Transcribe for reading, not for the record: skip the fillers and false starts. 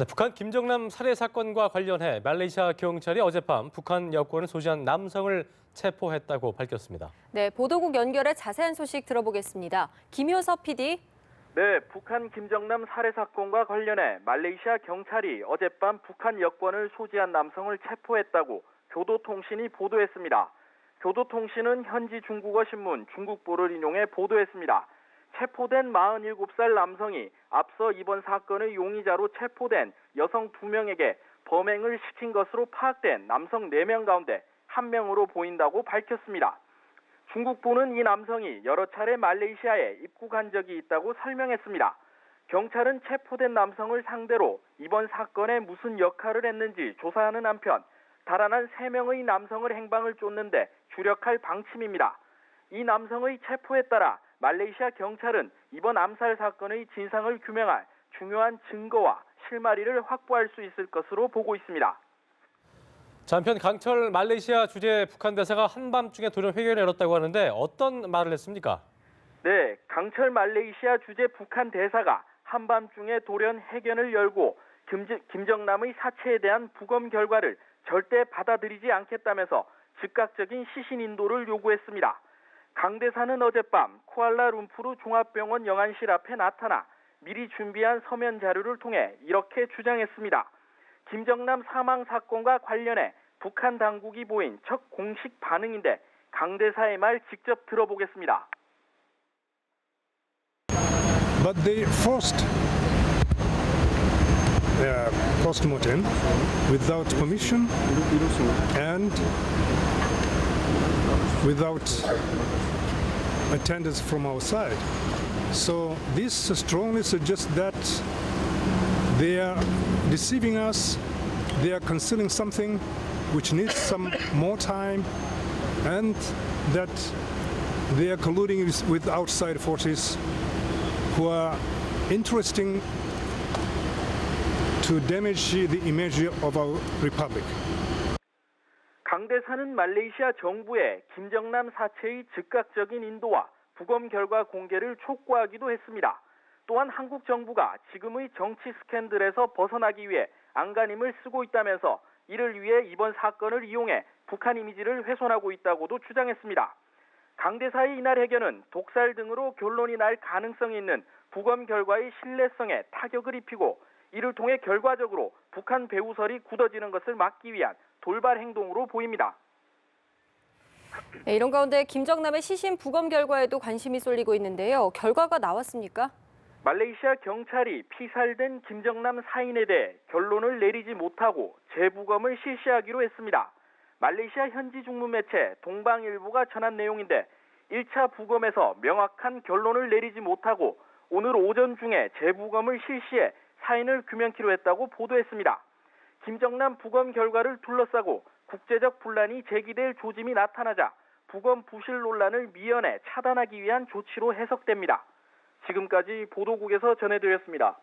네, 북한 김정남 살해 사건과 관련해 말레이시아 경찰이 어젯밤 북한 여권을 소지한 남성을 체포했다고 밝혔습니다. 네, 보도국 연결해 자세한 소식 들어보겠습니다. 김효섭 PD. 네, 북한 김정남 살해 사건과 관련해 말레이시아 경찰이 어젯밤 북한 여권을 소지한 남성을 체포했다고 교도통신이 보도했습니다. 교도통신은 현지 중국어 신문 중국보를 인용해 보도했습니다. 체포된 47살 남성이 앞서 이번 사건의 용의자로 체포된 여성 2명에게 범행을 시킨 것으로 파악된 남성 4명 가운데 1명으로 보인다고 밝혔습니다. 중국보는 이 남성이 여러 차례 말레이시아에 입국한 적이 있다고 설명했습니다. 경찰은 체포된 남성을 상대로 이번 사건에 무슨 역할을 했는지 조사하는 한편 달아난 3명의 남성을 행방을 쫓는데 주력할 방침입니다. 이 남성의 체포에 따라 말레이시아 경찰은 이번 암살 사건의 진상을 규명할 중요한 증거와 실마리를 확보할 수 있을 것으로 보고 있습니다. 한편 강철 말레이시아 주재 북한 대사가 한밤중에 돌연 회견을 열었다고 하는데 어떤 말을 했습니까? 네, 강철 말레이시아 주재 북한 대사가 한밤중에 돌연 회견을 열고 김정남의 사체에 대한 부검 결과를 절대 받아들이지 않겠다면서 즉각적인 시신 인도를 요구했습니다. 강 대사는 어젯밤 쿠알라룸푸르 종합병원 영안실 앞에 나타나 미리 준비한 서면 자료를 통해 이렇게 주장했습니다. 김정남 사망 사건과 관련해 북한 당국이 보인 첫 공식 반응인데 강 대사의 말 직접 들어보겠습니다. But they forced their postmortem without permission and without attendance from our side. So this strongly suggests that they are deceiving us, they are concealing something which needs some more time, and that they are colluding with outside forces who are interesting to damage the image of our republic. 강 대사는 말레이시아 정부에 김정남 사체의 즉각적인 인도와 부검 결과 공개를 촉구하기도 했습니다. 또한 한국 정부가 지금의 정치 스캔들에서 벗어나기 위해 안간힘을 쓰고 있다면서 이를 위해 이번 사건을 이용해 북한 이미지를 훼손하고 있다고도 주장했습니다. 강 대사의 이날 회견은 독살 등으로 결론이 날 가능성이 있는 부검 결과의 신뢰성에 타격을 입히고 이를 통해 결과적으로 북한 배후설이 굳어지는 것을 막기 위한 돌발 행동으로 보입니다. 네, 이런 가운데 김정남의 시신 부검 결과에도 관심이 쏠리고 있는데요. 결과가 나왔습니까? 말레이시아 경찰이 피살된 김정남 사인에 대해 결론을 내리지 못하고 재부검을 실시하기로 했습니다. 말레이시아 현지 중문 매체 동방일보가 전한 내용인데 1차 부검에서 명확한 결론을 내리지 못하고 오늘 오전 중에 재부검을 실시해 사인을 규명키로 했다고 보도했습니다. 김정남 부검 결과를 둘러싸고 국제적 분란이 제기될 조짐이 나타나자 부검 부실 논란을 미연에 차단하기 위한 조치로 해석됩니다. 지금까지 보도국에서 전해드렸습니다.